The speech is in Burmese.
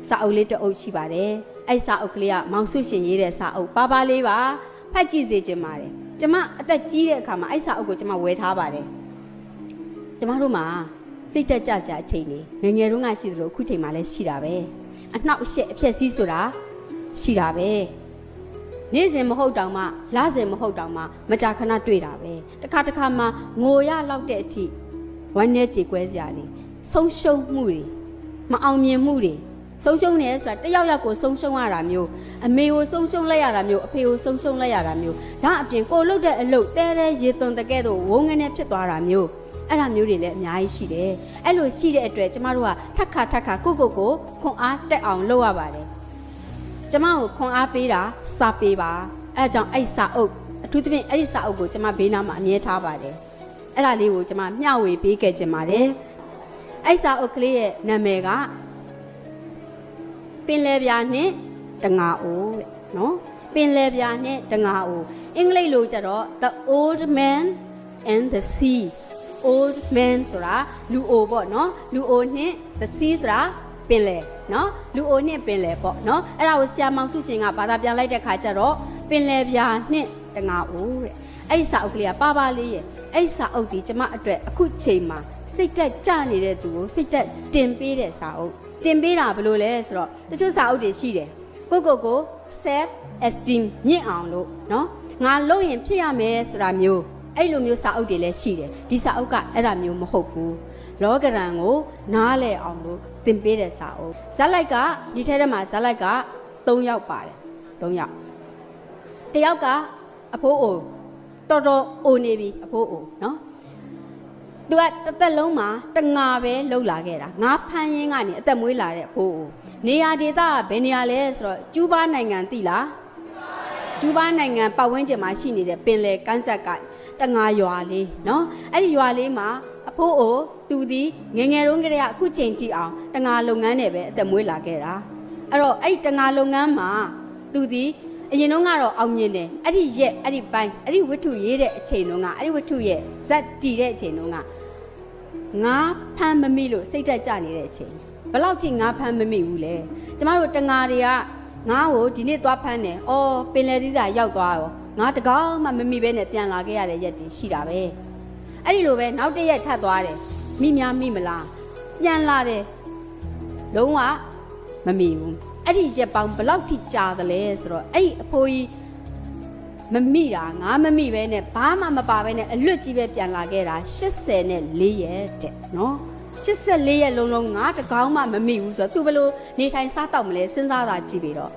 စာအုပ်လေးတစ်အုပ်ရှိပါတယ်အဲ့စာအုပ်ကလေးကမောင်စုရှင်ရေးတဲ့စာအုပ်ပါလေးပါဖတ်ကြည့်စေချင်ပါတယ်ကျမအသက်ကြီးတဲ့အခါမှာအဲ့စာအုပ်ကိုကျမဝယ်ထားပါတယ်ကျမတို့မှာစိတ်ကြစရာအချိန်တွေငယ်တုန်းကရှိသလိုအခုချိန်မှာလည်းရှိတာပဲအနှောက်အယှက်အဖြစ်စီးဆိုတာရှိတာပဲနေ့စဉ်မဟုတ်တောင်မှလစဉ်မဟုတ်တောင်မှမကြာခဏတွေ့တာပဲတစ်ခါမှငိုရလောက်တဲ့အထိဝမ်းနဲ့ကြေကွဲစရာတွေဆုံးရှုံးမှုတွေမအောင်မြင်မှုတွေဆုံးရှုံးနေဆိုတာတယောက်ကိုဆုံးရှုံးရတာမျိုးအမေကိုဆုံးရှုံးလိုက်ရတာမျိုးအဖေကိုဆုံးရှုံးလိုက်ရတာမျိုးဒါအပြင်ကိုလုပ်တဲ့အလုပ်တဲရေသွန်တကဲ့သို့ဝုန်းငနဲ့ဖြစ်သွားတာမျိုးအဲ့ဒါမျိုးတွေလည်းအများကြီးရှိတယ်အဲ့လိုရှိတဲ့အတွက်ကျမတို့ကထက်ခါကိုခွန်အားတက်အောင်လုပ်ရပါတယ်ကျမကိုခွန်အားပေးတာစာပေးပါအဲ့ကြောင့်အဲ့စာအုပ်အထူးသဖြင့်အဲ့ဒီစာအုပ်ကိုကျမဘေးနားမှာအမြဲထားပါတယ်အဲ့ဒါလေးကိုကျမမျှဝေပေးခဲ့ခြင်းပါတယ်အဲ့စာအုပ်ကလေးရဲ့နာမည်ကပင်လယ်ပြာနဲ့တငါအိုးတဲ့နော်ပင်လယ်ပြာနဲ့တငါအိုးအင်္ဂလိပ်လိုကျတော့ The Old Man and the Sea Old Man ဆိုတာလူအိုပေါ့နော်လူအိုနဲ့ the sea ဆိုတာပင်လယ်နော်လူအိုနဲ့ပင်လယ်ပေါ့နော်အဲ့ဒါကိုဆရာမောင်စုရှင်ကဘာသာပြန်လိုက်တဲ့ခါကျတော့ပင်လယ်ပြာနဲ့တငါအိုးတဲ့အဲ့ဒီစာအုပ်ကလေးကပါလေးရဲ့အဲ့ဒီစာအုပ်ဒီကျမအတွက်အခုချိန်မှာစိတ်တက်ကြနေတဲ့သူကိုစိတ်တက်တင်ပေးတဲ့စာအုပ်တင်ပေးတာဘယ်လိုလဲဆိုတော့တချို့စာအုပ်တွေရှိတယ်ကို self esteem မြင့်အောင်လို့နော်ငါလုပ်ရင်ဖြစ်ရမယ်ဆိုတာမျိုးအဲ့လိုမျိုးစာအုပ်တွေလည်းရှိတယ်ဒီစာအုပ်ကအဲ့ဒါမျိုးမဟုတ်ဘူးလောကရန်ကိုနားလည်အောင်လို့သင်ပေးတဲ့စာအုပ်ဇက်လိုက်ကဒီထဲထဲမှာဇက်လိုက်က3ယောက်ပါတယ်3ယောက်တစ်ယောက်ကအဖိုးအိုတော်အိုနေပြီအဖိုးအိုနော်သူကတစ်သက်လုံးမှာတငါပဲလှုပ်လာခဲ့တာငါဖမ်းရင်းကနေအသက်မွေးလာတဲ့အဖိုးအိုနေရာဒေသကဘယ်နေရာလဲဆိုတော့ကျူးဘားနိုင်ငံသိလားကျူးဘားနိုင်ငံပတ်ဝန်းကျင်မှာရှိနေတဲ့ပင်လယ်ကမ်းစပ်ကတငါရွာလေးနော်အဲ့ဒီရွာလေးမှာအဖိုးအိုသူဒီငယ်တုန်းကတည်းကအခုချိန်ကြည့်အောင်တငါလုပ်ငန်းနဲ့ပဲအသက်မွေးလာခဲ့တာအဲ့တော့အဲ့ဒီတငါလုပ်ငန်းမှာသူဒီအရင်တုန်းကတော့အောင်မြင်တယ်အဲ့ဒီရက်အဲ့ဒီပိုင်းအဲ့ဒီဝတ္ထုရေးတဲ့အချိန်တုန်းကအဲ့ဒီဝတ္ထုရဲ့ဇက်တည်တဲ့အချိန်တုန်းကငါဖမ်းမမိလို့စိတ်တက်ကြနေတဲ့အချိန်ဘယ်လောက်ချိန်ငါဖမ်းမမိဘူးလဲကျမတို့တငါတွေကငါ့ကိုဒီနေ့သွားဖမ်းတယ်အော်ပင်လယ်သီးစာရောက်သွားရောငါတကောင်းမှမမိပဲနဲ့ပြန်လာခဲ့ရတဲ့ရက်တွေရှိတာပဲအဲ့ဒီလိုပဲနောက်တစ်ရက်ထပ်သွားတယ်မိများမိမလားပြန်လာတယ်လုံးဝမမိဘူးအဲ့ဒီရက်ပေါင်းဘယ်လောက်ထိကြာသလဲဆိုတော့အဲ့ဒီအဖိုးကြီးမမိတာငါမမိပဲနဲ့ဘာမှမပါပဲနဲ့အလွတ်ကြီးပဲပြန်လာခဲ့တာ84ရက်တဲ့နော်84ရက်လုံးငါတကောင်းမှမမိဘူးဆိုတော့ तू ဘယ်လိုနေထိုင်စားတော့မလဲစဉ်းစားတာကြည့်ပြီးတော့